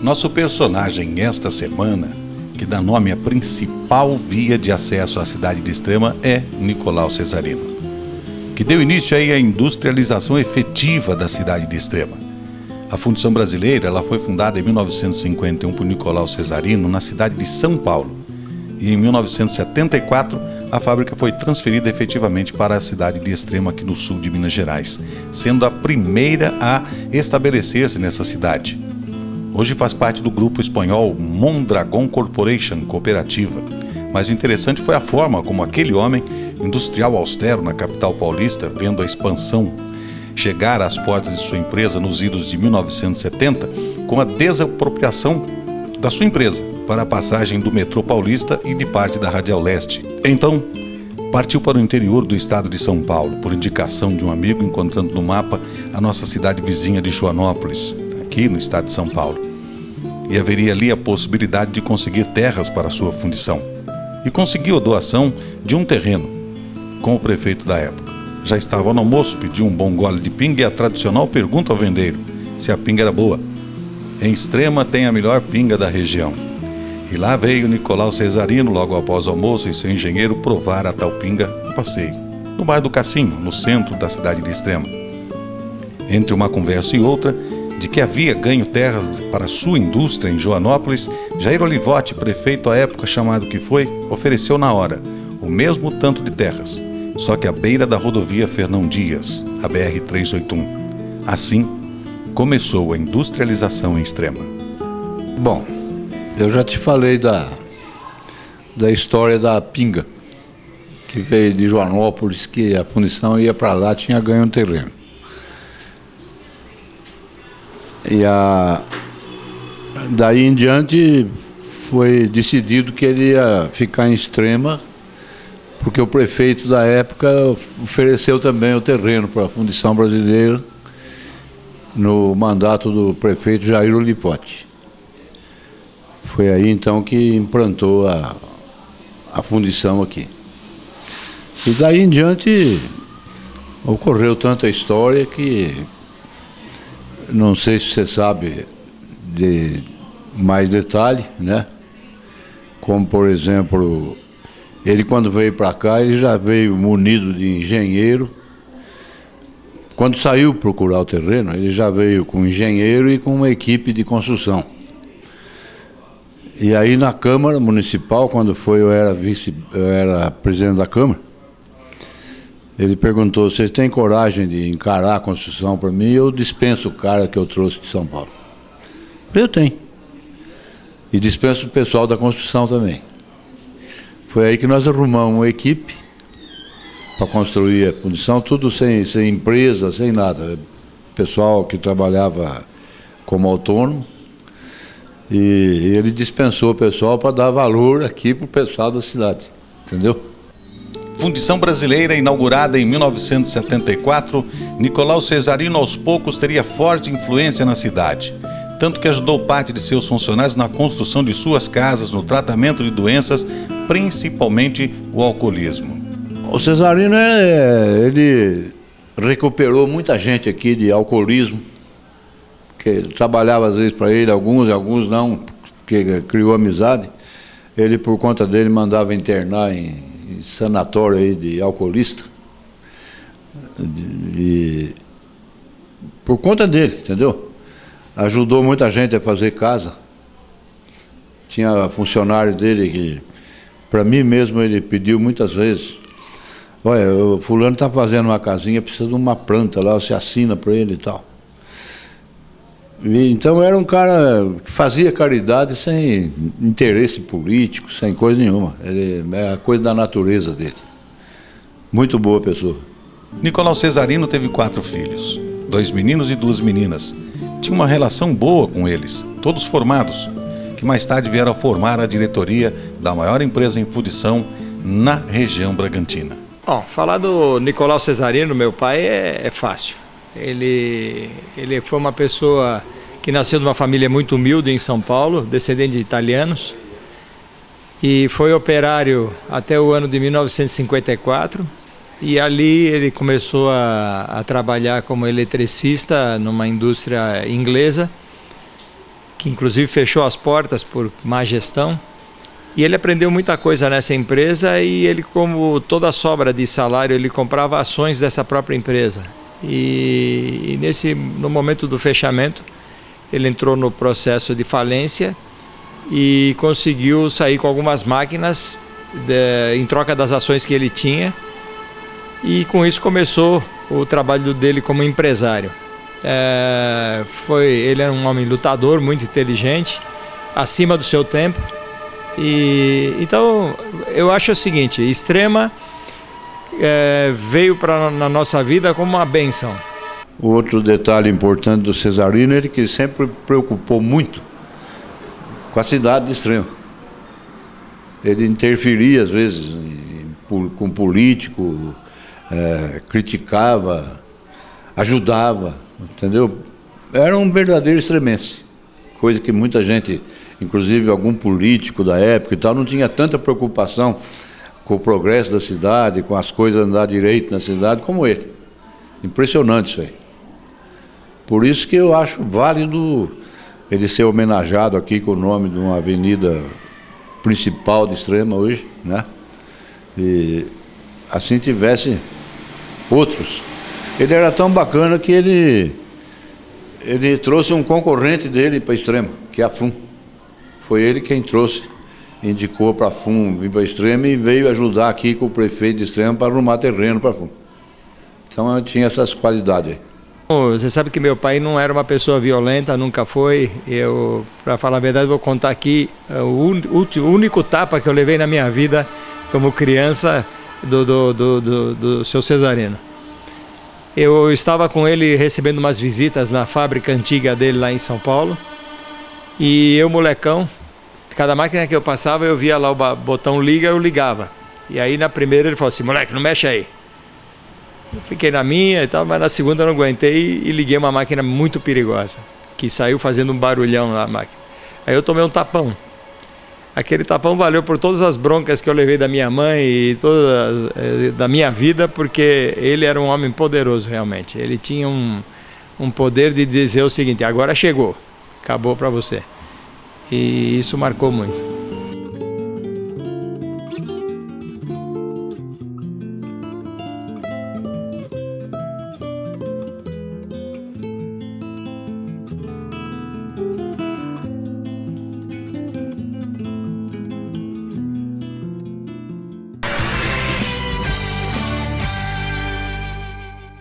Nosso personagem esta semana, que dá nome à principal via de acesso à cidade de Extrema, é Nicolau Cesarino, que deu início aí à industrialização efetiva da cidade de Extrema. A Fundição Brasileira ela foi fundada em 1951 por Nicolau Cesarino na cidade de São Paulo. E em 1974, a fábrica foi transferida efetivamente para a cidade de Extrema, aqui no sul de Minas Gerais, sendo a primeira a estabelecer-se nessa cidade. Hoje faz parte do grupo espanhol Mondragon Corporation Cooperativa. Mas o interessante foi a forma como aquele homem, industrial austero na capital paulista, vendo a expansão chegar às portas de sua empresa nos idos de 1970, com a desapropriação da sua empresa para a passagem do metrô paulista e de parte da Radial Leste. Então, partiu para o interior do estado de São Paulo, por indicação de um amigo, encontrando no mapa a nossa cidade vizinha de Joanópolis, aqui no estado de São Paulo. E haveria ali a possibilidade de conseguir terras para a sua fundição. E conseguiu a doação de um terreno com o prefeito da época. Já estava no almoço, pediu um bom gole de pinga e a tradicional pergunta ao vendeiro se a pinga era boa. Em Extrema tem a melhor pinga da região. E lá veio Nicolau Cesarino, logo após o almoço, e seu engenheiro provar a tal pinga no passeio, no bairro do Cassinho, no centro da cidade de Extrema. Entre uma conversa e outra, de que havia ganho terras para sua indústria em Joanópolis, Jair Olivotti, prefeito à época chamado que foi, ofereceu na hora o mesmo tanto de terras, só que à beira da rodovia Fernão Dias, a BR-381. Assim, começou a industrialização em Extrema. Bom, eu já te falei da história da pinga, que veio de Joanópolis, que a fundição ia para lá, tinha ganho um terreno. E daí em diante foi decidido que ele ia ficar em Extrema, porque o prefeito da época ofereceu também o terreno para a Fundição Brasileira no mandato do prefeito Jair Olivotti. Foi aí então que implantou a fundição aqui. E daí em diante ocorreu tanta história que não sei se você sabe de mais detalhe, né? Como, por exemplo, ele quando veio para cá, ele já veio munido de engenheiro. Quando saiu procurar o terreno, ele já veio com engenheiro e com uma equipe de construção. E aí na Câmara Municipal, quando eu era presidente da Câmara, ele perguntou: vocês têm coragem de encarar a construção para mim? Eu dispenso o cara que eu trouxe de São Paulo. Eu tenho. E dispenso o pessoal da construção também. Foi aí que nós arrumamos uma equipe para construir a fundição, tudo sem empresa, sem nada. Pessoal que trabalhava como autônomo. E ele dispensou o pessoal para dar valor aqui para o pessoal da cidade, entendeu? Fundição Brasileira, inaugurada em 1974, Nicolau Cesarino aos poucos teria forte influência na cidade, tanto que ajudou parte de seus funcionários na construção de suas casas, no tratamento de doenças, principalmente o alcoolismo. O Cesarino, ele recuperou muita gente aqui de alcoolismo, que trabalhava às vezes para ele, alguns não, porque criou amizade. Ele, por conta dele, mandava internar em sanatório aí de alcoolista. E por conta dele, entendeu? Ajudou muita gente a fazer casa. Tinha funcionário dele que, para mim mesmo, ele pediu muitas vezes: olha, o fulano está fazendo uma casinha, precisa de uma planta lá, você assina para ele e tal. Então era um cara que fazia caridade sem interesse político, sem coisa nenhuma. É a coisa da natureza dele. Muito boa pessoa. Nicolau Cesarino teve 4 filhos, 2 meninos e 2 meninas. Tinha uma relação boa com eles, todos formados, que mais tarde vieram a formar a diretoria da maior empresa em fundição na região Bragantina. Bom, falar do Nicolau Cesarino, meu pai, é fácil. Ele foi uma pessoa que nasceu numa família muito humilde em São Paulo, descendente de italianos, e foi operário até o ano de 1954, e ali ele começou a trabalhar como eletricista numa indústria inglesa, que inclusive fechou as portas por má gestão. E ele aprendeu muita coisa nessa empresa e ele, como toda a sobra de salário, ele comprava ações dessa própria empresa. E no momento do fechamento, ele entrou no processo de falência e conseguiu sair com algumas máquinas em troca das ações que ele tinha. E com isso começou o trabalho dele como empresário. Ele era um homem lutador, muito inteligente, acima do seu tempo. Então eu acho o seguinte: Extrema veio na nossa vida como uma bênção. Outro detalhe importante do Cesarino é que ele sempre preocupou muito com a cidade de Extrema. Ele interferia às vezes com político, criticava, ajudava, entendeu? Era um verdadeiro extremense, coisa que muita gente, inclusive algum político da época e tal, não tinha tanta preocupação com o progresso da cidade, com as coisas andar direito na cidade como ele. Impressionante isso aí. Por isso que eu acho válido ele ser homenageado aqui com o nome de uma avenida principal de Extrema hoje, né? E assim tivesse outros. Ele era tão bacana que ele trouxe um concorrente dele para Extrema, que é a FUN. Foi ele quem trouxe, indicou para a FUN vir para Extrema e veio ajudar aqui com o prefeito de Extrema para arrumar terreno para a FUN. Então eu tinha essas qualidades aí. Você sabe que meu pai não era uma pessoa violenta, nunca foi. Para falar a verdade, vou contar aqui o único tapa que eu levei na minha vida como criança do seu Cesarino. Eu estava com ele recebendo umas visitas na fábrica antiga dele lá em São Paulo. E eu, molecão, cada máquina que eu passava, eu via lá o botão liga, eu ligava. E aí na primeira ele falou assim: moleque, não mexe aí. Eu fiquei na minha e tal, mas na segunda eu não aguentei e liguei uma máquina muito perigosa, que saiu fazendo um barulhão na máquina. Aí eu tomei um tapão. Aquele tapão valeu por todas as broncas que eu levei da minha mãe e da minha vida, porque ele era um homem poderoso realmente. Ele tinha um poder de dizer o seguinte: agora chegou, acabou para você. E isso marcou muito.